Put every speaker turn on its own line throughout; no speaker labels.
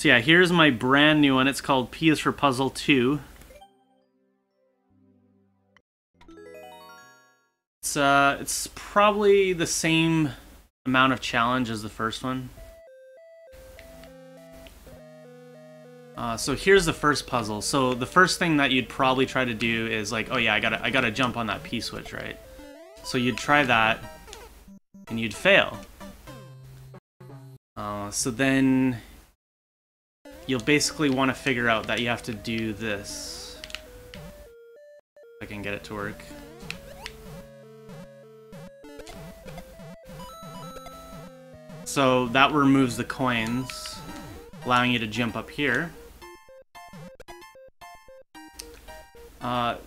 So yeah, here's my brand new one. It's called P is for Puzzle 2. It's probably the same amount of challenge as the first one. So here's the first puzzle. So the first thing that you'd probably try to do is like, oh yeah, I gotta jump on that P switch, right? So you'd try that, and you'd fail. So then you'll basically want to figure out that you have to do this. If I can get it to work. So that removes the coins, allowing you to jump up here.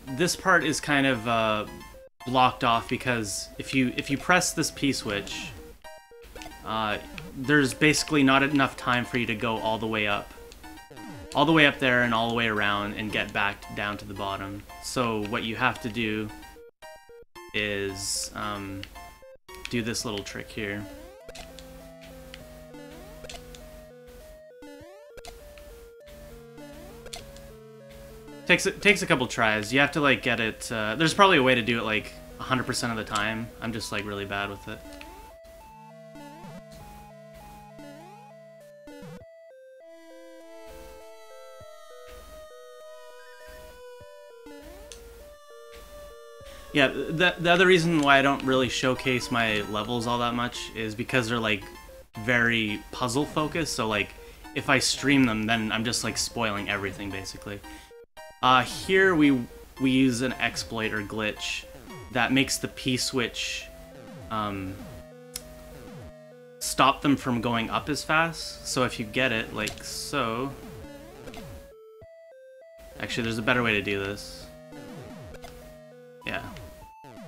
This part is kind of blocked off because if you press this P switch, there's basically not enough time for you to go all the way up there and all the way around and get back down to the bottom. So what you have to do is do this little trick here. Takes a couple tries. You have to like get it. There's probably a way to do it like 100% of the time. I'm just like really bad with it. Yeah, the other reason why I don't really showcase my levels all that much is because they're like very puzzle focused. So like if I stream them, then I'm just like spoiling everything basically. Here we use an exploit or glitch that makes the P switch stop them from going up as fast. So if you get it like so, actually there's a better way to do this. Yeah.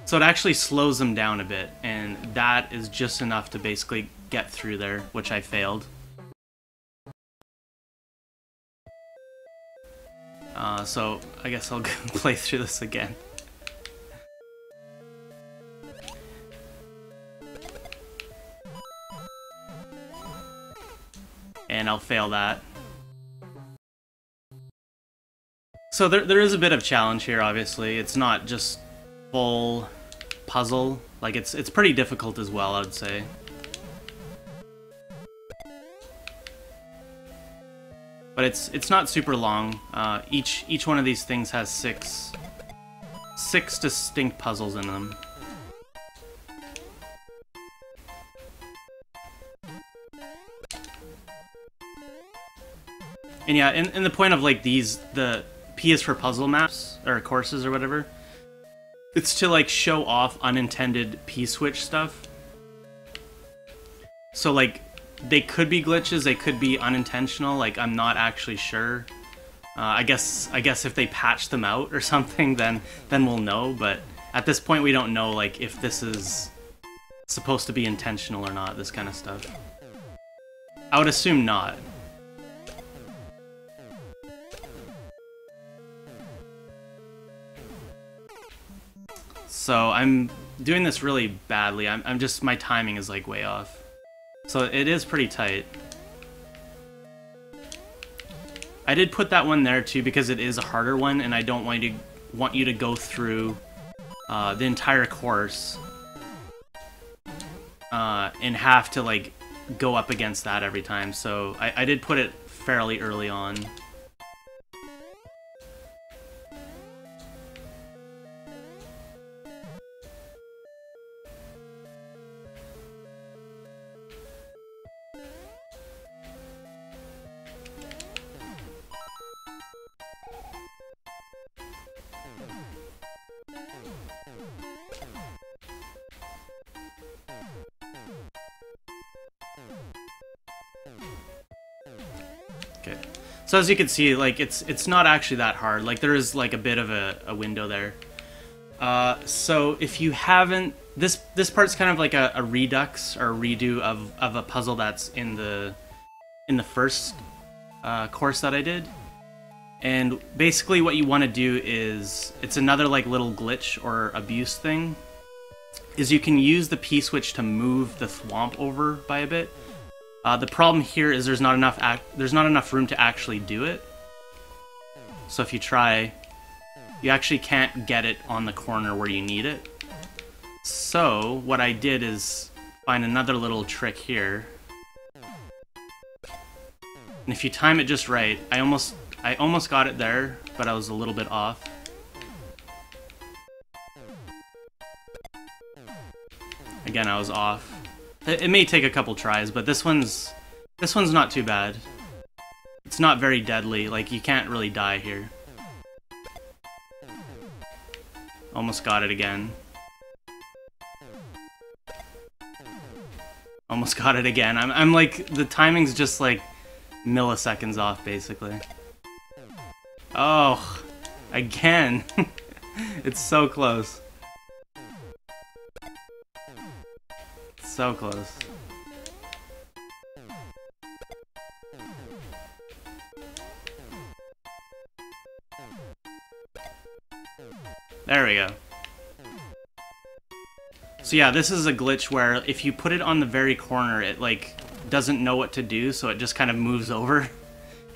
So it actually slows them down a bit, and that is just enough to basically get through there, which I failed. So I guess I'll play through this again. And I'll fail that. So there is a bit of challenge here, obviously. It's not just full puzzle. Like it's pretty difficult as well, I would say. But it's not super long. Each one of these things has six distinct puzzles in them. And yeah, in the point of like these, the P is for puzzle maps or courses or whatever. It's to like show off unintended P switch stuff. So like they could be glitches, they could be unintentional, like I'm not actually sure. I guess if they patch them out or something, then we'll know, but at this point we don't know like if this is supposed to be intentional or not, this kind of stuff. I would assume not. So I'm doing this really badly. I'm just, my timing is like way off. So it is pretty tight. I did put that one there too because it is a harder one, and I don't want you to go through the entire course and have to like go up against that every time. So I did put it fairly early on. Okay, so as you can see, like it's not actually that hard. Like there is like a bit of a window there. So if you haven't, this part's kind of like a redux or a redo of a puzzle that's in the first course that I did. And basically what you want to do is, it's another like little glitch or abuse thing, is you can use the P switch to move the thwomp over by a bit. The problem here is there's not enough room to actually do it. So if you try, you actually can't get it on the corner where you need it. So what I did is find another little trick here. And if you time it just right, I almost got it there, but I was a little bit off. Again, I was off. It may take a couple tries, but this one's not too bad. It's not very deadly, like you can't really die here. Almost got it again. Almost got it again. I'm like, the timing's just like milliseconds off, basically. Oh, again. It's so close. So close. There we go. So yeah, this is a glitch where if you put it on the very corner, it like doesn't know what to do, so it just kind of moves over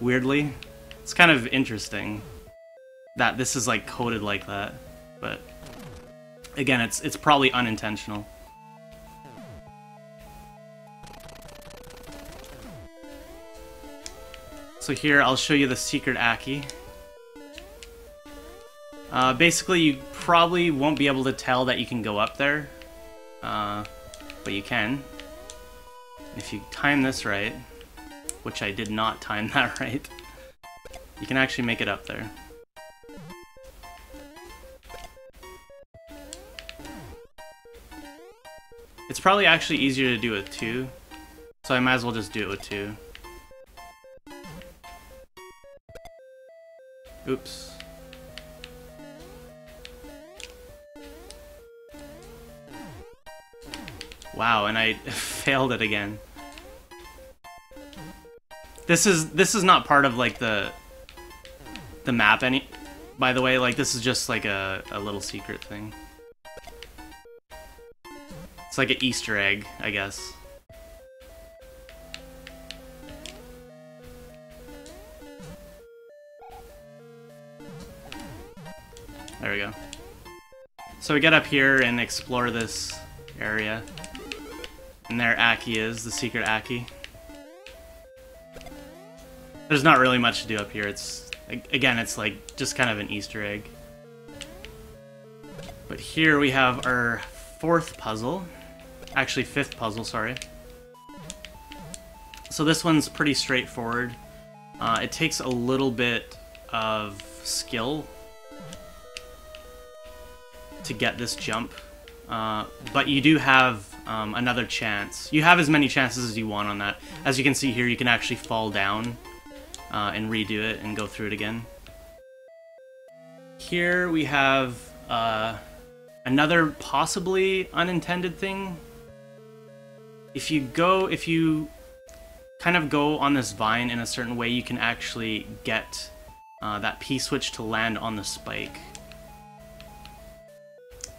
weirdly. It's kind of interesting that this is like coded like that, but again, it's probably unintentional. So here, I'll show you the secret Aki. Basically, you probably won't be able to tell that you can go up there, but you can. If you time this right, which I did not time that right, you can actually make it up there. It's probably actually easier to do with 2, so I might as well just do it with 2. Oops. Wow, and I failed it again. This is not part of like the map by the way, like this is just like a little secret thing. It's like an Easter egg, I guess. There we go. So we get up here and explore this area. And there Aki is, the secret Aki. There's not really much to do up here. It's, again, it's like just kind of an Easter egg. But here we have our 4th puzzle. Actually, 5th puzzle, sorry. So this one's pretty straightforward. It takes a little bit of skill to get this jump, but you do have another chance. You have as many chances as you want on that. As you can see here, you can actually fall down and redo it and go through it again. Here we have another possibly unintended thing. If you kind of go on this vine in a certain way, you can actually get that P-switch to land on the spike.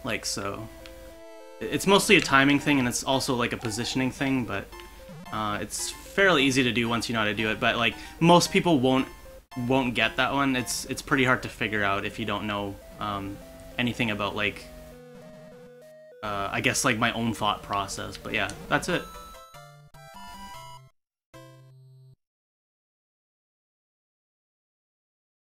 Like so. It's mostly a timing thing, and it's also like a positioning thing, but it's fairly easy to do once you know how to do it. But like most people won't get that one. It's pretty hard to figure out if you don't know anything about like I guess like my own thought process. But yeah, that's it.